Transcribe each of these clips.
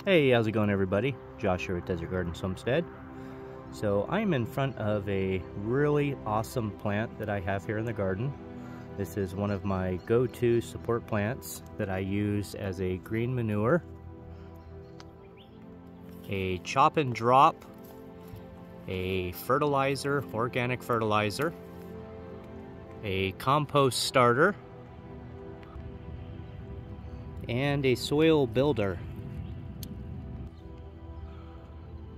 Hey, how's it going everybody? Josh here at Desert Gardens Homestead. So I'm in front of a really awesome plant that I have here in the garden. This is one of my go-to support plants that I use as a green manure, a chop and drop, a fertilizer, organic fertilizer, a compost starter, and a soil builder.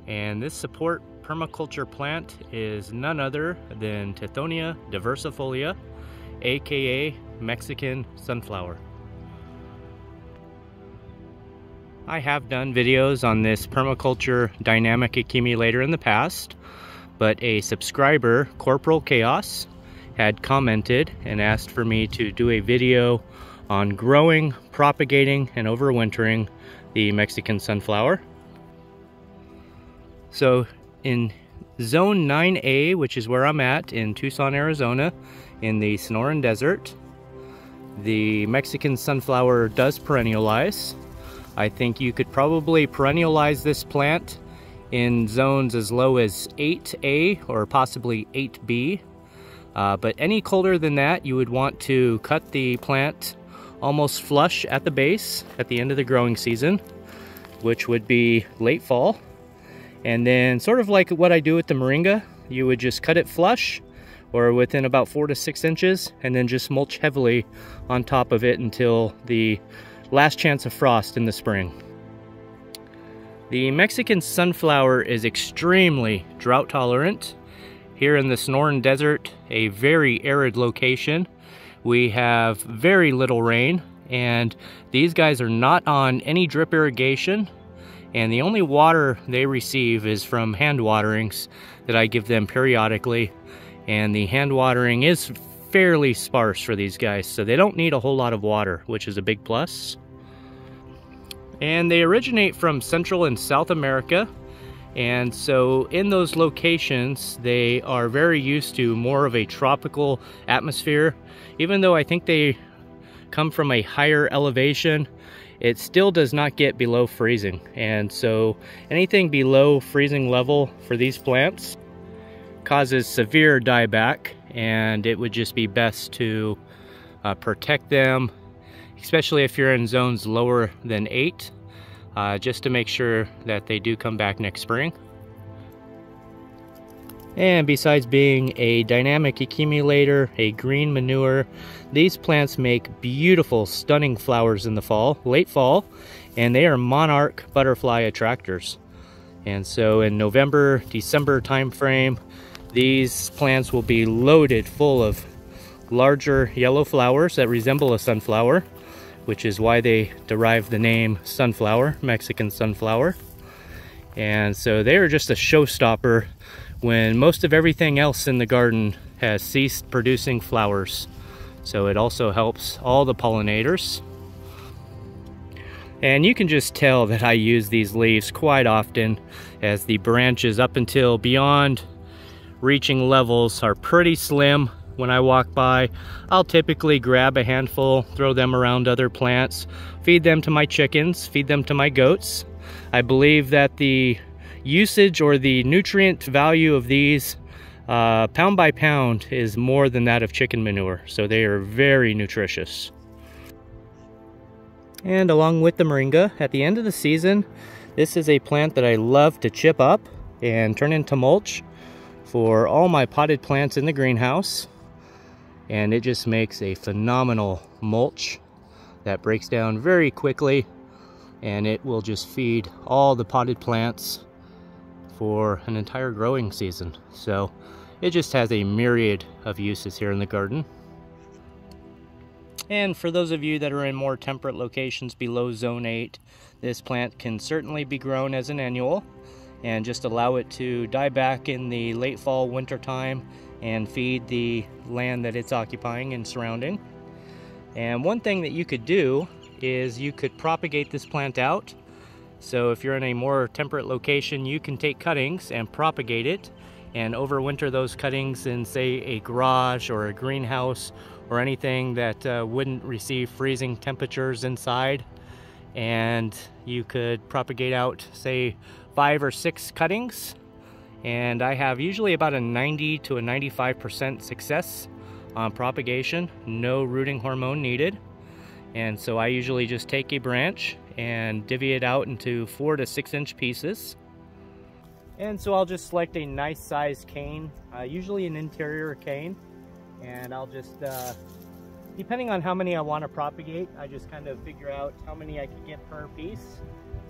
And this support permaculture plant is none other than Tithonia Diversifolia, aka Mexican sunflower. I have done videos on this permaculture dynamic accumulator in the past, but a subscriber, Corporal Chaos, had commented and asked for me to do a video on growing, propagating, and overwintering the Mexican sunflower. So in Zone 9A, which is where I'm at in Tucson, Arizona, in the Sonoran Desert, the Mexican sunflower does perennialize. I think you could probably perennialize this plant in zones as low as 8A or possibly 8B. But any colder than that, you would want to cut the plant almost flush at the base at the end of the growing season, which would be late fall. And then sort of like what I do with the moringa, you would just cut it flush or within about 4 to 6 inches and then just mulch heavily on top of it until the last chance of frost in the spring. The Mexican sunflower is extremely drought tolerant. Here in the Sonoran Desert, a very arid location, we have very little rain, and these guys are not on any drip irrigation. And the only water they receive is from hand waterings that I give them periodically. And the hand watering is fairly sparse for these guys, so they don't need a whole lot of water, which is a big plus. And they originate from Central and South America. And so in those locations, they are very used to more of a tropical atmosphere. Even though I think they come from a higher elevation, it still does not get below freezing. And so anything below freezing level for these plants causes severe dieback, and it would just be best to protect them, especially if you're in zones lower than 8, just to make sure that they do come back next spring. And besides being a dynamic accumulator, a green manure, these plants make beautiful, stunning flowers in the fall, late fall, and they are monarch butterfly attractors. And so in November, December time frame, these plants will be loaded full of larger yellow flowers that resemble a sunflower, which is why they derive the name sunflower, Mexican sunflower. And so they are just a showstopper when most of everything else in the garden has ceased producing flowers. So it also helps all the pollinators. And you can just tell that I use these leaves quite often, as the branches up until beyond reaching levels are pretty slim. When I walk by, I'll typically grab a handful, throw them around other plants, feed them to my chickens, feed them to my goats. I believe that the usage or the nutrient value of these pound by pound is more than that of chicken manure, so they are very nutritious. And along with the moringa, at the end of the season, this is a plant that I love to chip up and turn into mulch for all my potted plants in the greenhouse. And it just makes a phenomenal mulch that breaks down very quickly, and it will just feed all the potted plants for an entire growing season. So it just has a myriad of uses here in the garden. And for those of you that are in more temperate locations below zone 8, this plant can certainly be grown as an annual, and just allow it to die back in the late fall, winter time, and feed the land that it's occupying and surrounding. And one thing that you could do is you could propagate this plant out. So if you're in a more temperate location, you can take cuttings and propagate it and overwinter those cuttings in, say, a garage or a greenhouse or anything that wouldn't receive freezing temperatures inside. and you could propagate out, say, 5 or 6 cuttings, and I have usually about a 90 to a 95% success on propagation, no rooting hormone needed. And so I usually just take a branch and divvy it out into 4 to 6 inch pieces. And so I'll just select a nice sized cane, usually an interior cane, and I'll just, depending on how many I want to propagate, I just kind of figure out how many I can get per piece.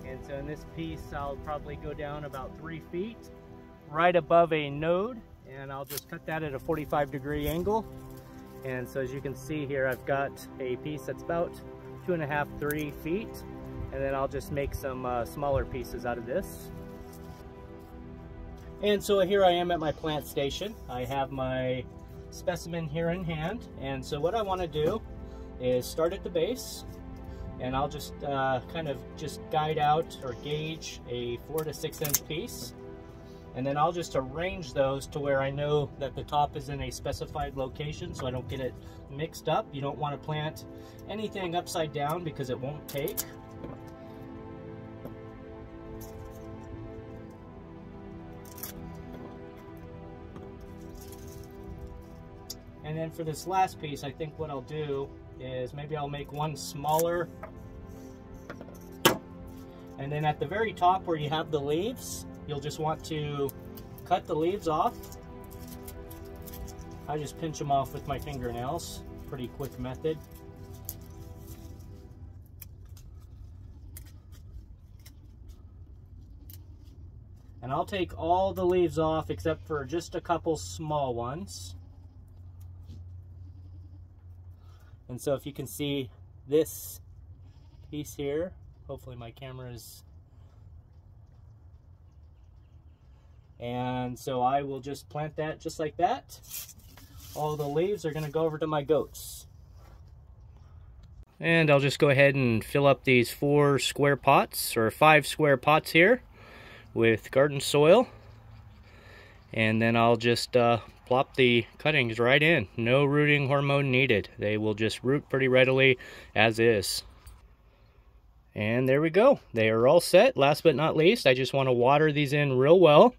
And so in this piece, I'll probably go down about 3 feet, right above a node, and I'll just cut that at a 45-degree angle. And so as you can see here, I've got a piece that's about 2.5, 3 feet, and then I'll just make some smaller pieces out of this. And so here I am at my plant station. I have my specimen here in hand, and so what I want to do is start at the base, and I'll just kind of just guide out or gauge a 4 to 6 inch piece, and then I'll just arrange those to where I know that the top is in a specified location so I don't get it mixed up. You don't want to plant anything upside down because it won't take. And then for this last piece, I think what I'll do is maybe I'll make one smaller. And then at the very top where you have the leaves, you'll just want to cut the leaves off. I just pinch them off with my fingernails. Pretty quick method. And I'll take all the leaves off except for just a couple small ones. And so if you can see this piece here, hopefully my camera is, and so I will just plant that just like that. All the leaves are going to go over to my goats. And I'll just go ahead and fill up these 4 square pots, or 5 square pots here, with garden soil. And then I'll just plop the cuttings right in. No rooting hormone needed. They will just root pretty readily as is. And there we go. They are all set. Last but not least, I just want to water these in real well,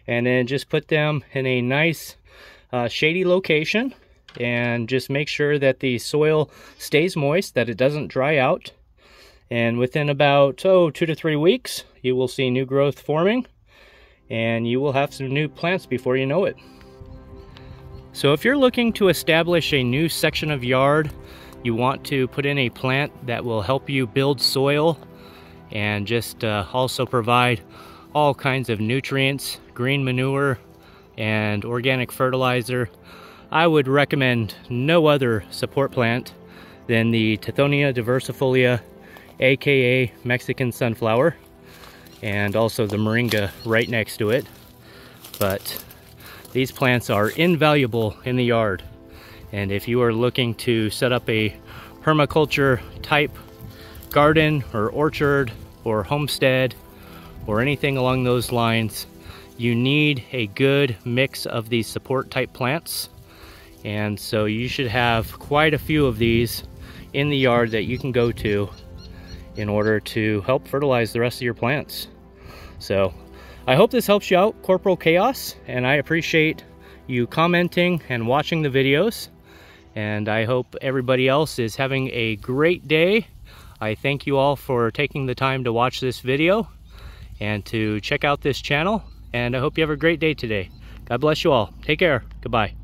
and then just put them in a nice shady location, and just make sure that the soil stays moist, that it doesn't dry out. And within about 2 to 3 weeks, you will see new growth forming, and you will have some new plants before you know it. So if you're looking to establish a new section of yard, you want to put in a plant that will help you build soil and just also provide all kinds of nutrients, green manure, and organic fertilizer, I would recommend no other support plant than the Tithonia Diversifolia, aka Mexican sunflower, and also the moringa right next to it. But these plants are invaluable in the yard, and if you are looking to set up a permaculture type garden or orchard or homestead or anything along those lines, you need a good mix of these support type plants. And so you should have quite a few of these in the yard that you can go to in order to help fertilize the rest of your plants. So I hope this helps you out, Corporal Chaos, and I appreciate you commenting and watching the videos. And I hope everybody else is having a great day. I thank you all for taking the time to watch this video and to check out this channel. And I hope you have a great day today. God bless you all. Take care. Goodbye.